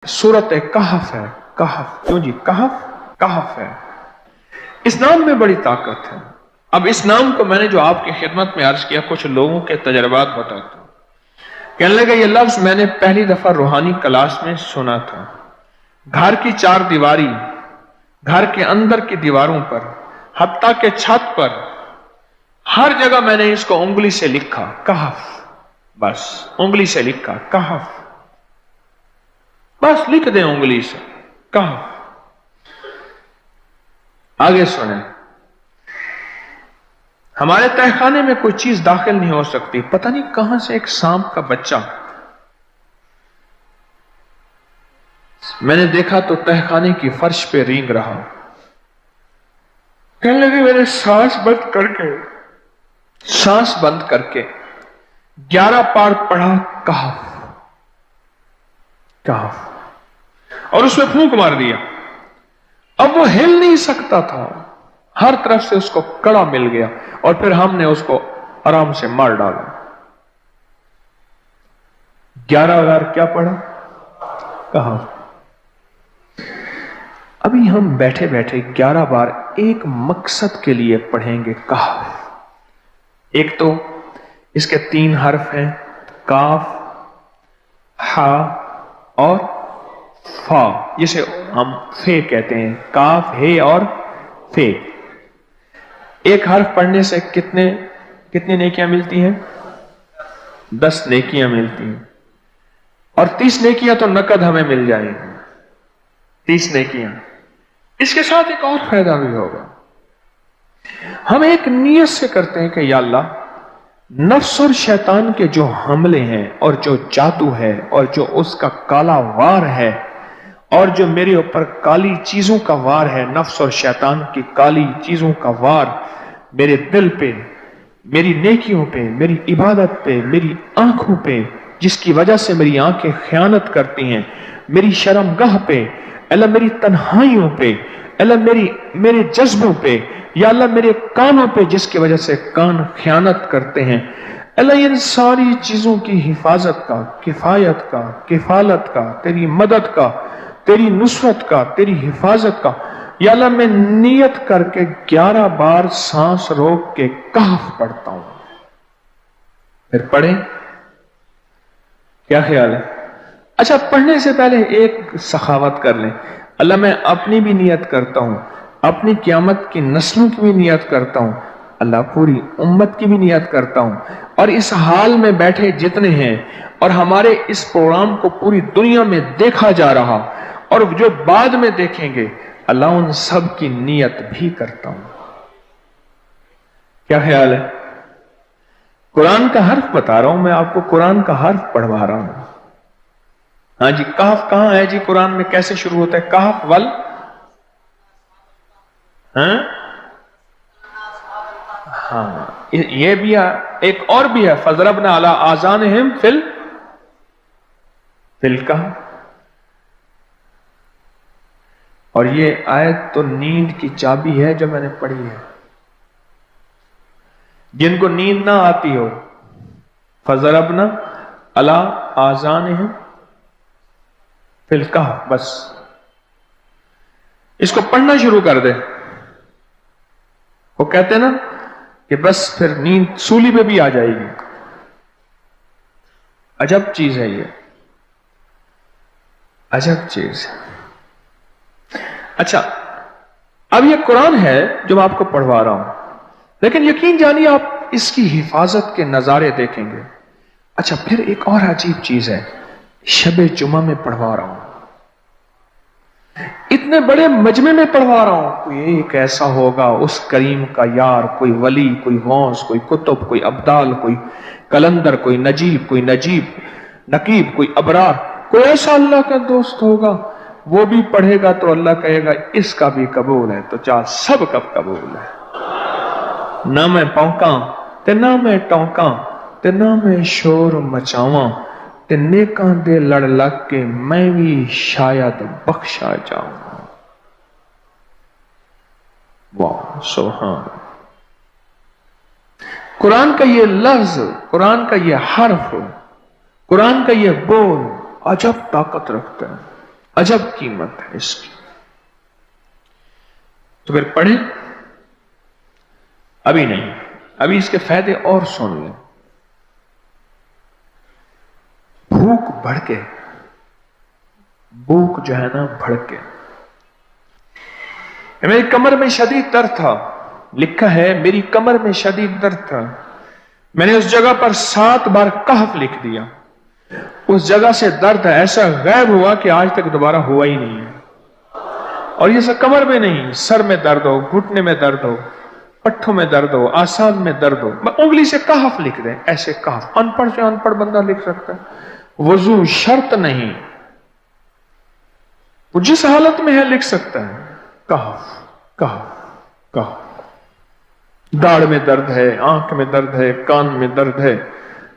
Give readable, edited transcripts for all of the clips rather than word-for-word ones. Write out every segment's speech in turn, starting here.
सूरत कहफ है। कहफ क्यों जी? कहफ कहफ है। इस नाम में बड़ी ताकत है। अब इस नाम को मैंने जो आपकी खिदमत में अर्ज किया, कुछ लोगों के तजर्बात बताता हूं। कहने लगा ये लफ्ज मैंने पहली दफा रूहानी क्लास में सुना था। घर की चार दीवारी, घर के अंदर की दीवारों पर, हत्ता के छत पर, हर जगह मैंने इसको उंगली से लिखा, कहफ। बस उंगली से लिखा कहफ, बस लिख दें उंगली से कहफ। आगे सुने, हमारे तहखाने में कोई चीज दाखिल नहीं हो सकती। पता नहीं कहां से एक सांप का बच्चा मैंने देखा तो तहखाने की फर्श पे रेंग रहा। कहने लगे मैंने सांस बंद करके 11 पार पढ़ा कहफ कहफ, और उसमें फूंक मार दिया। अब वो हिल नहीं सकता था, हर तरफ से उसको कड़ा मिल गया, और फिर हमने उसको आराम से मार डाला। 11 बार क्या पढ़ा? कहफ। अभी हम बैठे बैठे 11 बार एक मकसद के लिए पढ़ेंगे कहफ। एक तो इसके 3 हर्फ हैं, काफ, हा और फा, जिसे हम फे कहते हैं। काफ, हे और फे। एक हर्फ पढ़ने से कितनी नेकियां मिलती हैं? 10 नेकियां मिलती हैं, और 30 नेकियां तो नकद हमें मिल जाएंगी। 30 नेकियां। इसके साथ एक और फायदा भी होगा। हम एक नियत से करते हैं कि या अल्लाह, नफ्स और शैतान के जो हमले हैं, और जो जादू है, और जो उसका काला वार है, और जो मेरे ऊपर काली चीजों का वार है, नफ्स और शैतान की काली चीजों का वार मेरे दिल पे, मेरी नेकियों पे, मेरी इबादत पे, मेरी आंखों पे, जिसकी वजह से मेरी आंखें खयानत करती हैं, मेरी शर्मगाह पे, अल्लाह मेरी तन्हाइयों पे, अल्लाह मेरे जज्बों पे, या अल्लाह मेरे कानों पे, जिसकी वजह से कान खयानत करते हैं, अल्लाह इन सारी चीजों की हिफाजत का, किफायत का, किफालत का, तेरी मदद का, तेरी नुसरत का, तेरी हिफाजत का, या अल्लाह मैं नियत करके 11 बार सांस रोक के कहफ पढ़ता हूं। फिर पढ़ें, क्या ख्याल है? अच्छा, पढ़ने से पहले एक सखावत कर लें। अल्लाह मैं अपनी भी नियत करता हूं, अपनी क़यामत की नस्लों की भी नियत करता हूं, अल्लाह पूरी उम्मत की भी नियत करता हूं, और इस हाल में बैठे जितने हैं, और हमारे इस प्रोग्राम को पूरी दुनिया में देखा जा रहा, और जो बाद में देखेंगे, अल्लाह उन सब की नियत भी करता हूं। क्या ख्याल है? कुरान का हर्फ बता रहा हूं मैं आपको, कुरान का हर्फ पढ़वा रहा हूं। हाँ जी, कहफ कहां है जी कुरान में? कैसे शुरू होता है कहफ? वल, हाँ, ये भी है। एक और भी है, फजरबना अला आज़ानिहिम फिल कहफ। और ये आयत तो नींद की चाबी है जो मैंने पढ़ी है। जिनको नींद ना आती हो, फजरबना अला आज़ानिहिम फिल कहफ, बस इसको पढ़ना शुरू कर दे। वो कहते हैं ना कि बस फिर नींद सूली पे भी आ जाएगी। अजब चीज है ये, अजब चीज। अच्छा, अब ये कुरान है जो मैं आपको पढ़वा रहा हूं, लेकिन यकीन जानिए आप इसकी हिफाजत के नजारे देखेंगे। अच्छा, फिर एक और अजीब चीज है, शबे जुमा में पढ़वा रहा हूं, इतने बड़े मजमे में पढ़वा रहा हूं। कोई एक ऐसा होगा उस करीम का यार, कोई वली, कोई गौस, कोई कुतुब, कोई अब्दाल, कोई कलंदर, कोई नकीब, कोई अबरार, कोई ऐसा अल्लाह का दोस्त होगा। वो भी पढ़ेगा तो अल्लाह कहेगा इसका भी कबूल है, तो चाह सब कब कबूल है। ना मैं पौंका ते ना मैं टौंका, ते ना मैं शोर मचावा, ते नेकां दे लड़ लग के मैं भी शायद बख्शा जाऊं। वाह सुभान। कुरान का ये लफ्ज, कुरान का ये हर्फ, कुरान का ये बोल अजब ताकत रखता है। अजब कीमत है इसकी। तो फिर पढ़े, अभी नहीं, अभी इसके फायदे और सुन लें। भूख भड़के, भूख जो है ना भड़के। मेरी कमर में शदीद दर्द था, लिखा है मेरी कमर में शदीद दर्द था, मैंने उस जगह पर 7 बार कहफ लिख दिया। उस जगह से दर्द ऐसा गायब हुआ कि आज तक दोबारा हुआ ही नहीं है। और ये सब कमर में नहीं, सर में दर्द हो, घुटने में दर्द हो, पट्ठों में दर्द हो, आसान में दर्द हो, उंगली से कहफ लिख दें, ऐसे कहफ अनपढ़ से अनपढ़ बंदा लिख सकता है। वजू शर्त नहीं, वो जिस हालत में है लिख सकता है। कहफ कहफ कहफ। दाढ़ में दर्द है, आंख में दर्द है, कान में दर्द है,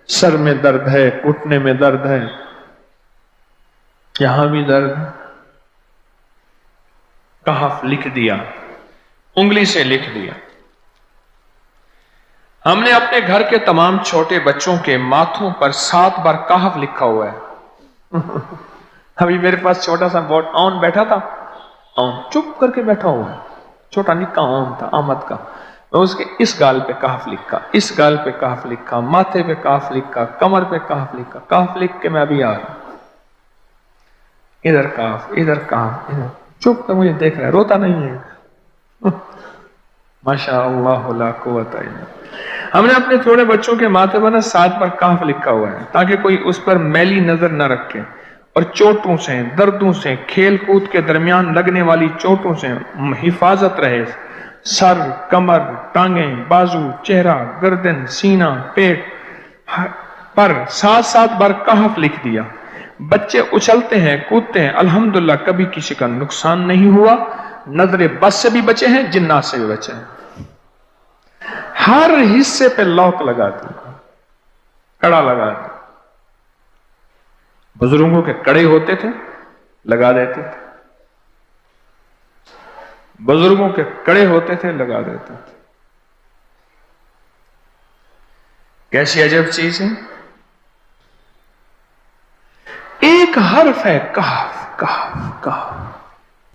सर में दर्द है, घुटने में दर्द है, यहां भी दर्द है। कहफ लिख दिया, उंगली से लिख दिया। हमने अपने घर के तमाम छोटे बच्चों के माथों पर 7 बार कहफ लिखा हुआ है। अभी मेरे पास छोटा सा बोर्ड ऑन बैठा था, ऑन चुप करके बैठा हुआ है, छोटा निक्का ऑन था आमद का। मैं उसके इस गाल पे कहफ लिखा, इस गाल पे कहफ लिखा, माथे पे कहफ लिखा, कमर पे कहफ लिखा, कहफ लिख के मैं अभी आ रहा हूं। इधर कहफ, इधर कहफ, इधर चुप कर मुझे देख रहा है, रोता नहीं है। माशा अल्लाह ला कुव्वता इल्ला। हमने अपने थोड़े बच्चों के माथे पर 7 बार कहफ लिखा हुआ है ताकि कोई उस पर मैली नजर न रखे और चोटों से, दर्दों से, खेल कूद के दरमियान लगने वाली चोटों से हिफाजत रहे। सर, कमर, टांगें, बाजू, चेहरा, गर्दन, सीना, पेट पर 7-7 बार कहफ लिख दिया। बच्चे उछलते हैं, कूदते हैं, अल्हम्दुलिल्लाह कभी किसी का नुकसान नहीं हुआ। नजरे बस से भी बचे हैं, जिन्नात से भी बचे हैं। हर हिस्से पे लॉक लगा दिया, कड़ा लगा दिया। बुजुर्गों के कड़े होते थे, लगा देते थे। बुजुर्गों के कड़े होते थे, लगा देते थे। कैसी अजब चीज है। एक हर्फ है कहफ कहफ कहफ।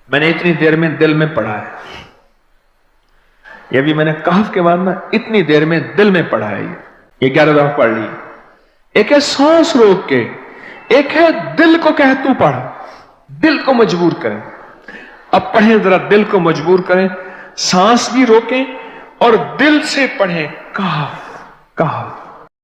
मैंने इतनी देर में दिल में पढ़ा है, ये भी मैंने कहफ के बाद ना इतनी देर में दिल में पढ़ा है। ये 11 दफा पढ़ ली। एक है सांस रोक के, एक है दिल को कह तू पढ़, दिल को मजबूर करें। अब पढ़ें, जरा दिल को मजबूर करें, सांस भी रोकें और दिल से पढ़ें कहफ कहफ।